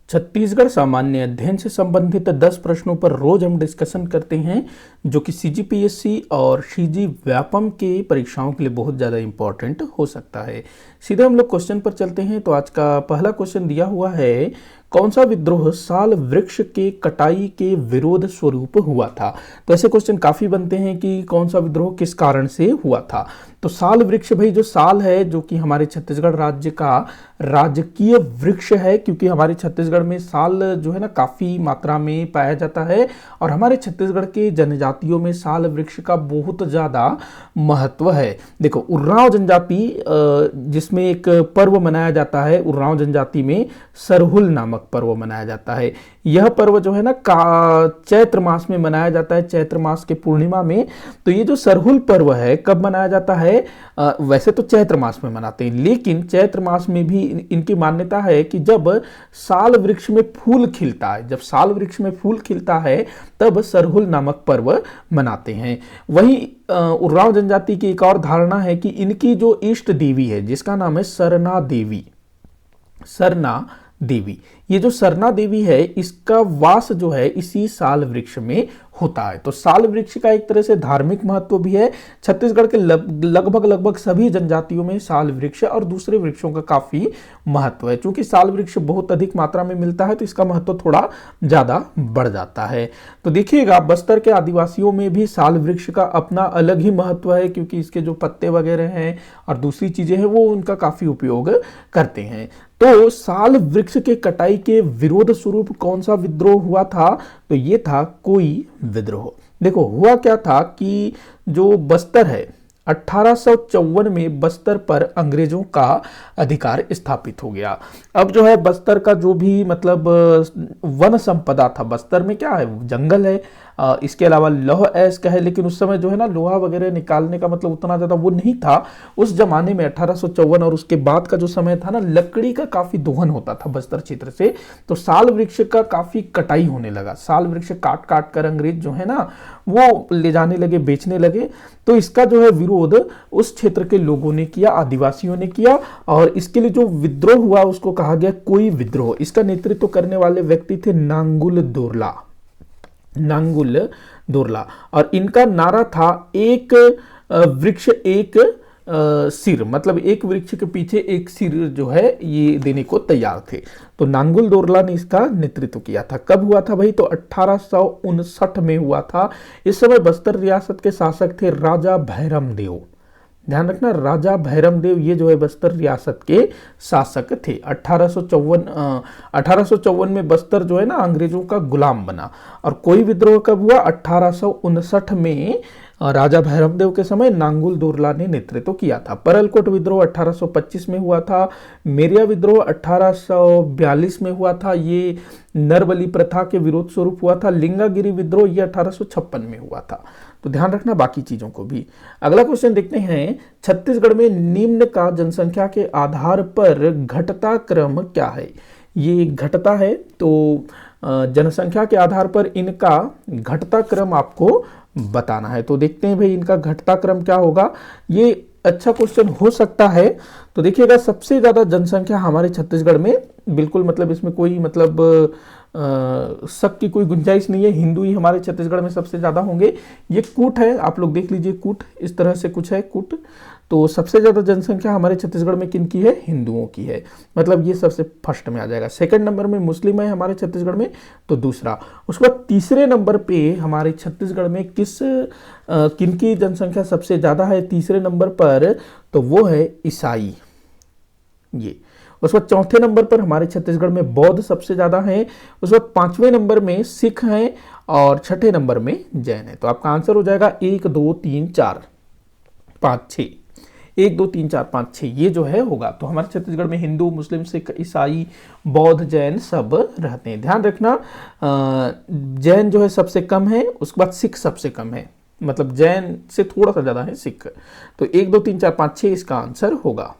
छत्तीसगढ़ सामान्य अध्ययन से संबंधित 10 प्रश्नों पर रोज हम डिस्कशन करते हैं जो कि सीजीपीएससी और सीजी व्यापम के परीक्षाओं के लिए बहुत ज़्यादा इंपॉर्टेंट हो सकता है। सीधे हम लोग क्वेश्चन पर चलते हैं। तो आज का पहला क्वेश्चन दिया हुआ है, कौन सा विद्रोह साल वृक्ष के कटाई के विरोध स्वरूप हुआ था। तो ऐसे क्वेश्चन काफी बनते हैं कि कौन सा विद्रोह किस कारण से हुआ था। तो साल वृक्ष, भाई जो साल है जो कि हमारे छत्तीसगढ़ राज्य का राजकीय वृक्ष है, क्योंकि हमारे छत्तीसगढ़ में साल जो है ना काफी मात्रा में पाया जाता है और हमारे छत्तीसगढ़ के जनजातियों में साल वृक्ष का बहुत ज्यादा महत्व है। देखो उर्रांव जनजाति जिसमें एक पर्व मनाया जाता है, उर्रांव जनजाति में सरहुल नामक पर्व मनाया जाता है। यह पर्व जो है ना चैत्र मास में मनाया जाता है, चैत्र मास के पूर्णिमा में। तो ये जो सरहुल पर्व है कब मनाया जाता है, वैसे तो चैत्र मास में मनाते हैं, लेकिन चैत्र मास में भी इनकी मान्यता है कि जब साल वृक्ष में फूल खिलता है, जब साल वृक्ष में फूल खिलता है तब सरहुल नामक पर्व मनाते हैं। वहीं उर्रांव जनजाति की एक और धारणा है कि इनकी जो इष्ट देवी है जिसका नाम है सरना देवी, सरना देवी, ये जो सरना देवी है इसका वास जो है इसी साल वृक्ष में होता है। तो साल वृक्ष का एक तरह से धार्मिक महत्व भी है। छत्तीसगढ़ के लगभग सभी जनजातियों में साल वृक्ष और दूसरे वृक्षों का काफी महत्व है। चूंकि साल वृक्ष बहुत अधिक मात्रा में मिलता है तो इसका महत्व थोड़ा ज्यादा बढ़ जाता है। तो देखिएगा बस्तर के आदिवासियों में भी साल वृक्ष का अपना अलग ही महत्व है, क्योंकि इसके जो पत्ते वगैरह हैं और दूसरी चीजें हैं वो उनका काफी उपयोग करते हैं। तो साल वृक्ष के कटाई के विरोध स्वरूप कौन सा विद्रोह हुआ था, तो ये था कोई विद्रोह। देखो हुआ क्या था कि जो बस्तर है 1854 में बस्तर पर अंग्रेजों का अधिकार स्थापित हो गया। अब जो है बस्तर का जो भी मतलब वन संपदा था, बस्तर में क्या है जंगल है, इसके अलावा लौह अयस्क है, लेकिन उस समय जो है ना लोहा वगैरह निकालने का मतलब उतना ज्यादा वो नहीं था उस जमाने में। 1854 और उसके बाद का जो समय था ना, लकड़ी का काफी दोहन होता था बस्तर क्षेत्र से, तो साल वृक्ष का काफी कटाई होने लगा। साल वृक्ष काट काट कर अंग्रेज जो है ना वो ले जाने लगे, बेचने लगे। तो इसका जो है विरोध उस क्षेत्र के लोगों ने किया, आदिवासियों ने किया, और इसके लिए जो विद्रोह हुआ उसको कहा गया कोई विद्रोह। इसका नेतृत्व करने वाले व्यक्ति थे नांगुल दोरला, नांगुल दोरला, और इनका नारा था एक वृक्ष एक सिर, मतलब एक वृक्ष के पीछे एक सिर जो है ये देने को तैयार थे। तो नांगुल दोरला ने इसका नेतृत्व किया था। कब हुआ था भाई, तो 1859 में हुआ था। इस समय बस्तर रियासत के शासक थे राजा भैरम देव। ध्यान रखना, राजा भैरम देव ये जो है बस्तर रियासत के शासक थे। 1854 में बस्तर जो है ना अंग्रेजों का गुलाम बना। और कोई विद्रोह कब हुआ, 1859 में राजा भैरमदेव के समय नांगुल दोरला ने नेतृत्व किया था। परलकोट विद्रोह 1825 में हुआ था। मेरिया विद्रोह 1842 में हुआ था, ये नरबली प्रथा के विरोध स्वरूप हुआ था। लिंगागिरी विद्रोह ये 1856 में हुआ था। तो ध्यान रखना बाकी चीजों को भी। अगला क्वेश्चन देखते हैं, छत्तीसगढ़ में निम्न का जनसंख्या के आधार पर घटता क्रम क्या है। ये घटता है, तो जनसंख्या के आधार पर इनका घटता क्रम आपको बताना है। तो देखते हैं भाई इनका घटता क्रम क्या होगा। ये अच्छा क्वेश्चन हो सकता है। तो देखिएगा सबसे ज्यादा जनसंख्या हमारे छत्तीसगढ़ में, बिल्कुल मतलब इसमें कोई मतलब शक की कोई गुंजाइश नहीं है, हिंदू ही हमारे छत्तीसगढ़ में सबसे ज्यादा होंगे। ये कूट है, आप लोग देख लीजिए, कूट इस तरह से कुछ है कूट। तो सबसे ज्यादा जनसंख्या हमारे छत्तीसगढ़ में किन की है, हिंदुओं की है, मतलब ये सबसे फर्स्ट में आ जाएगा। सेकंड नंबर में मुस्लिम है हमारे छत्तीसगढ़ में, तो दूसरा। उसके बाद तीसरे नंबर पे हमारे छत्तीसगढ़ में किन की जनसंख्या सबसे ज्यादा है तीसरे नंबर पर, तो वो है ईसाई, ये। उसके बाद चौथे नंबर पर हमारे छत्तीसगढ़ में बौद्ध सबसे ज्यादा हैं। उसके बाद पांचवें नंबर में सिख हैं और छठे नंबर में जैन है। तो आपका आंसर हो जाएगा 1 2 3 4 5 6, 1 2 3 4 5 6 ये जो है होगा। तो हमारे छत्तीसगढ़ में हिंदू, मुस्लिम, सिख, ईसाई, बौद्ध, जैन सब रहते हैं। ध्यान रखना जैन जो है सबसे कम है, उसके बाद सिख सबसे कम है, मतलब जैन से थोड़ा सा ज्यादा है सिख। तो 1 2 3 4 5 6 इसका आंसर होगा।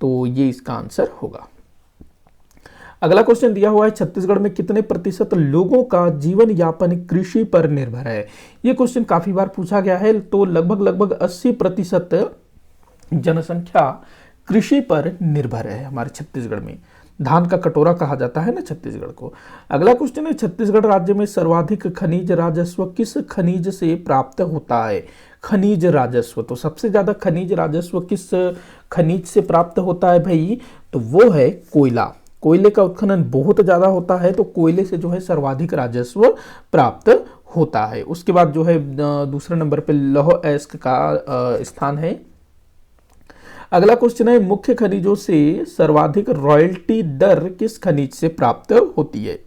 तो ये इसका आंसर होगा। अगला क्वेश्चन दिया हुआ है, छत्तीसगढ़ में कितने प्रतिशत लोगों का जीवन यापन कृषि पर निर्भर है। ये क्वेश्चन काफी बार पूछा गया है। तो लगभग 80% जनसंख्या कृषि पर निर्भर है हमारे छत्तीसगढ़ में। धान का कटोरा कहा जाता है ना छत्तीसगढ़ को। अगला क्वेश्चन है, छत्तीसगढ़ राज्य में सर्वाधिक खनिज राजस्व किस खनिज से प्राप्त होता है? खनिज राजस्व, तो सबसे ज्यादा खनिज राजस्व किस खनिज से प्राप्त होता है भाई? तो वो है कोयला। कोयले का उत्खनन बहुत ज्यादा होता है, तो कोयले से जो है सर्वाधिक राजस्व प्राप्त होता है। उसके बाद जो है दूसरे नंबर पे लौह अयस्क का स्थान है। अगला क्वेश्चन है, मुख्य खनिजों से सर्वाधिक रॉयल्टी दर किस खनिज से प्राप्त होती है?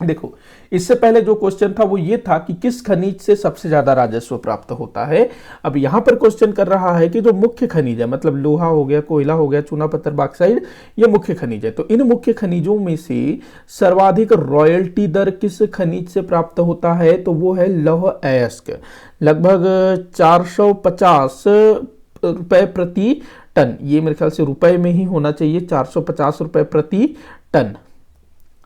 देखो, इससे पहले जो क्वेश्चन था वो ये था कि किस खनिज से सबसे ज्यादा राजस्व प्राप्त होता है। अब यहां पर क्वेश्चन कर रहा है कि जो मुख्य खनिज है, मतलब लोहा हो गया, कोयला हो गया, चूना पत्थर, बॉक्साइट, ये मुख्य खनिज है। तो इन मुख्य खनिजों में से सर्वाधिक रॉयल्टी दर किस खनिज से प्राप्त होता है? तो वो है लौह अयस्क। लगभग 450 रुपए प्रति टन, ये मेरे ख्याल से रुपए में ही होना चाहिए, 450 रुपए प्रति टन,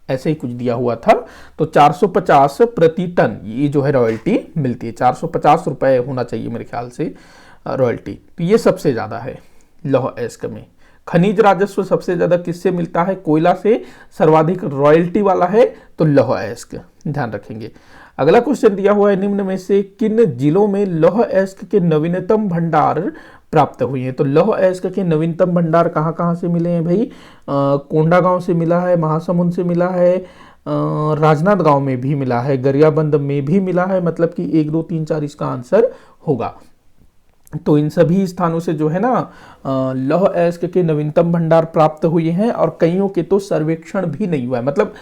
ऐसे ही कुछ दिया हुआ था। तो 450 प्रति टन ये जो है रॉयल्टी मिलती है, 450 रुपए होना चाहिए मेरे ख्याल से रॉयल्टी। तो ये सबसे ज्यादा है लौह अयस्क में। खनिज राजस्व सबसे ज्यादा किससे मिलता है? कोयला से। सर्वाधिक रॉयल्टी वाला है तो लौह अयस्क, ध्यान रखेंगे। अगला क्वेश्चन दिया हुआ है, निम्न में से किन जिलों में लौह अयस्क के नवीनतम भंडार प्राप्त हुए हैं? तो लौह अयस्क के नवीनतम भंडार कहाँ कहाँ से मिले हैं भाई? कोंडागांव से मिला है, महासमुंद से मिला है, राजनांदगांव में भी मिला है, गरियाबंद में भी मिला है। मतलब कि 1 2 3 4 इसका आंसर होगा। तो इन सभी स्थानों से जो है ना लौह अयस्क के नवीनतम भंडार प्राप्त हुए हैं, और कईयों के तो सर्वेक्षण भी नहीं हुआ है। मतलब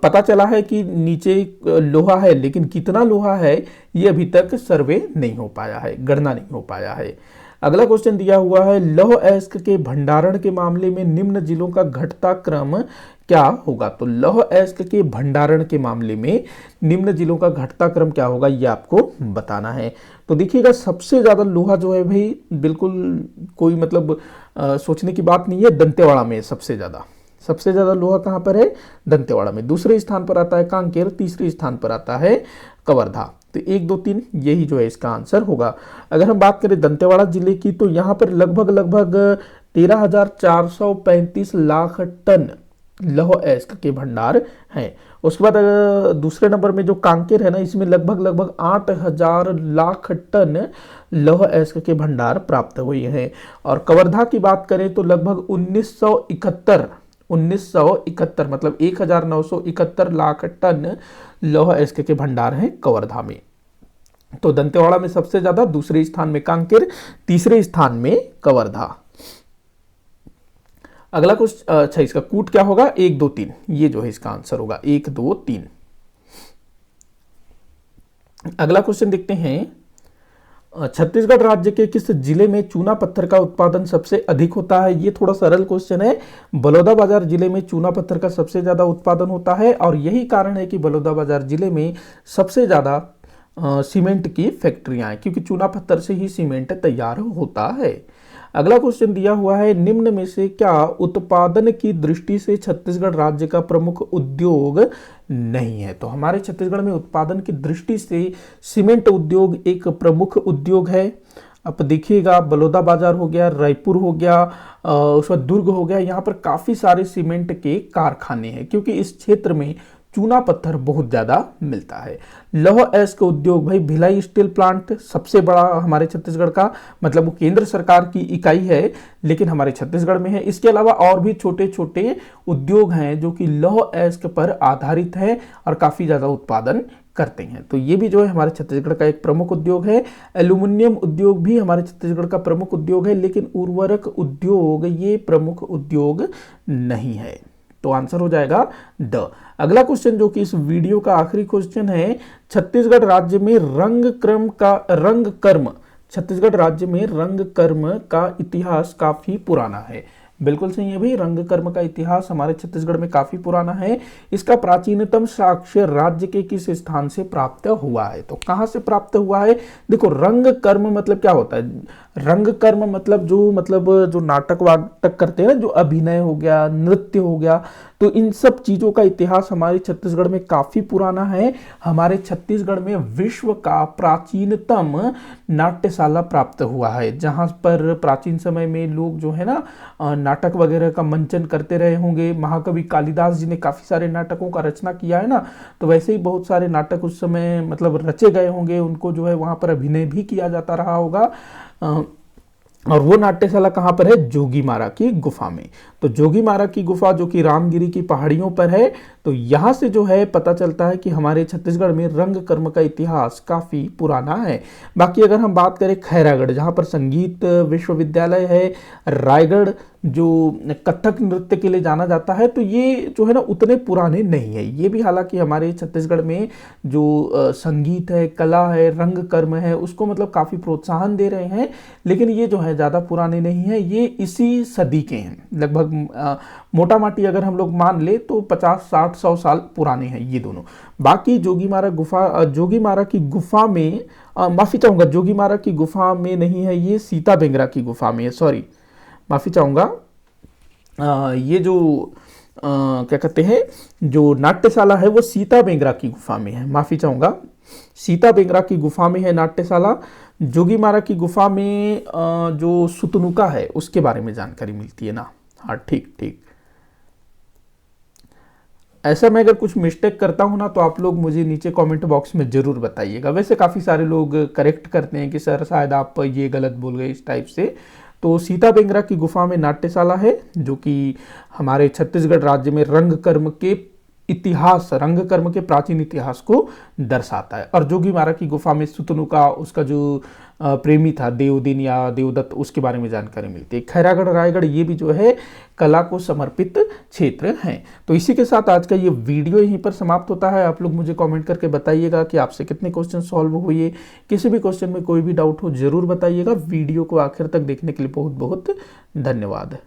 पता चला है कि नीचे लोहा है, लेकिन कितना लोहा है ये अभी तक सर्वे नहीं हो पाया है, गणना नहीं हो पाया है। अगला क्वेश्चन दिया हुआ है, लौह अयस्क के भंडारण के मामले में निम्न जिलों का घटता क्रम क्या होगा? तो लौह अयस्क के भंडारण के मामले में निम्न जिलों का घटता क्रम क्या होगा, ये आपको बताना है। तो देखिएगा, सबसे ज्यादा लोहा जो है भाई, बिल्कुल कोई मतलब सोचने की बात नहीं है, दंतेवाड़ा में सबसे ज्यादा लोहा कहां पर है? दंतेवाड़ा में। दूसरे स्थान पर आता है कांकेर, तीसरे स्थान पर आता है कवर्धा। तो 1 2 3 यही जो है इसका आंसर होगा। अगर हम बात करें दंतेवाड़ा जिले की, तो यहाँ पर लगभग 13,435 लाख टन लौह अयस्क के भंडार हैं। उसके बाद दूसरे नंबर में जो कांकेर है ना, इसमें लगभग 8,000 लाख टन लौह अयस्क के भंडार प्राप्त हुए हैं। और कवर्धा की बात करें तो लगभग 1971 मतलब 1971 लाख टन लौह अयस्क के भंडार हैं कवर्धा में। तो दंतेवाड़ा में सबसे ज्यादा, दूसरे स्थान में कांकेर, तीसरे स्थान में कवर्धा। अगला कुछ अच्छा, इसका कूट क्या होगा? 1 2 3, ये जो है इसका आंसर होगा 1 2 3। अगला क्वेश्चन देखते हैं, छत्तीसगढ़ राज्य के किस जिले में चूना पत्थर का उत्पादन सबसे अधिक होता है? ये थोड़ा सरल क्वेश्चन है। बलौदाबाजार जिले में चूना पत्थर का सबसे ज्यादा उत्पादन होता है, और यही कारण है कि बलौदाबाजार जिले में सबसे ज्यादा सीमेंट की फैक्ट्रियां हैं, क्योंकि चूना पत्थर से ही सीमेंट तैयार होता है। अगला क्वेश्चन दिया हुआ है, निम्न में से क्या उत्पादन की दृष्टि से छत्तीसगढ़ राज्य का प्रमुख उद्योग नहीं है? तो हमारे छत्तीसगढ़ में उत्पादन की दृष्टि से सीमेंट उद्योग एक प्रमुख उद्योग है। अब देखिएगा, बलौदाबाजार हो गया, रायपुर हो गया, उसके बाद दुर्ग हो गया, यहाँ पर काफी सारे सीमेंट के कारखाने हैं, क्योंकि इस क्षेत्र में चूना पत्थर बहुत ज्यादा मिलता है। लौह अयस्क उद्योग भाई, भिलाई स्टील प्लांट सबसे बड़ा हमारे छत्तीसगढ़ का, मतलब वो केंद्र सरकार की इकाई है, लेकिन हमारे छत्तीसगढ़ में है। इसके अलावा और भी छोटे छोटे उद्योग हैं जो कि लौह अयस्क पर आधारित है और काफी ज्यादा उत्पादन करते हैं। तो ये भी जो है हमारे छत्तीसगढ़ का एक प्रमुख उद्योग है। एल्यूमिनियम उद्योग भी हमारे छत्तीसगढ़ का प्रमुख उद्योग है, लेकिन उर्वरक उद्योग ये प्रमुख उद्योग नहीं है। तो आंसर हो जाएगा ड। अगला क्वेश्चन जो कि इस वीडियो का आखिरी क्वेश्चन है, छत्तीसगढ़ राज्य में छत्तीसगढ़ राज्य में रंग कर्म का इतिहास काफी पुराना है। बिल्कुल सही है भाई, रंग कर्म का इतिहास हमारे छत्तीसगढ़ में काफी पुराना है। इसका प्राचीनतम साक्ष्य राज्य के किस स्थान से प्राप्त हुआ है? तो कहां से प्राप्त हुआ है? देखो, रंग कर्म मतलब क्या होता है? रंग कर्म मतलब जो नाटक वाटक करते हैं ना, जो अभिनय हो गया, नृत्य हो गया, तो इन सब चीजों का इतिहास हमारे छत्तीसगढ़ में काफी पुराना है। हमारे छत्तीसगढ़ में विश्व का प्राचीनतम नाट्यशाला प्राप्त हुआ है, जहां पर प्राचीन समय में लोग जो है ना नाटक वगैरह का मंचन करते रहे होंगे। महाकवि कालिदास जी ने काफी सारे नाटकों का रचना किया है ना, तो वैसे ही बहुत सारे नाटक उस समय मतलब रचे गए होंगे, उनको जो है वहां पर अभिनय भी किया जाता रहा होगा। और वो नाट्यशाला कहाँ पर है? जोगीमारा की गुफा में। तो जोगीमारा की गुफा जो कि रामगिरी की पहाड़ियों पर है, तो यहाँ से जो है पता चलता है कि हमारे छत्तीसगढ़ में रंग कर्म का इतिहास काफ़ी पुराना है। बाकी अगर हम बात करें खैरागढ़, जहाँ पर संगीत विश्वविद्यालय है, रायगढ़ जो कथक नृत्य के लिए जाना जाता है, तो ये जो है ना उतने पुराने नहीं है। ये भी हालांकि हमारे छत्तीसगढ़ में जो संगीत है, कला है, रंग कर्म है, उसको मतलब काफ़ी प्रोत्साहन दे रहे हैं, लेकिन ये जो है ज़्यादा पुराने नहीं है। ये इसी सदी के हैं, लगभग मोटा माटी अगर हम लोग मान ले तो 50, 60, 100 साल पुराने हैं ये दोनों। बाकी जोगीमारा की गुफा में माफ़ी चाहूँगा, जोगीमारा की गुफा में नहीं है, ये सीता बेंगरा की गुफा में है, सॉरी माफ़ी चाहूँगा। ये जो क्या कहते हैं, जो नाट्यशाला है वो सीता बेंगरा की गुफा में है, माफ़ी चाहूँगा, सीता बेंगरा की गुफा में है नाट्यशाला। जोगीमारा की गुफा में जो सुतनुका है उसके बारे में जानकारी मिलती है ना। हाँ ठीक ठीक, ऐसा मैं अगर कुछ मिस्टेक करता हूँ ना तो आप लोग मुझे नीचे कमेंट बॉक्स में ज़रूर बताइएगा। वैसे काफ़ी सारे लोग करेक्ट करते हैं कि सर शायद आप ये गलत बोल गए इस टाइप से। तो सीता बेंगरा की गुफा में नाट्यशाला है, जो कि हमारे छत्तीसगढ़ राज्य में रंग कर्म के इतिहास, रंग कर्म के प्राचीन इतिहास को दर्शाता है। और जोगीमारा की गुफा में सुतनुका, उसका जो प्रेमी था देवदिन या देवदत्त, उसके बारे में जानकारी मिलती है। खैरागढ़, रायगढ़ ये भी जो है कला को समर्पित क्षेत्र हैं। तो इसी के साथ आज का ये वीडियो यहीं पर समाप्त होता है। आप लोग मुझे कमेंट करके बताइएगा कि आपसे कितने क्वेश्चन सॉल्व हुए। किसी भी क्वेश्चन में कोई भी डाउट हो जरूर बताइएगा। वीडियो को आखिर तक देखने के लिए बहुत बहुत धन्यवाद।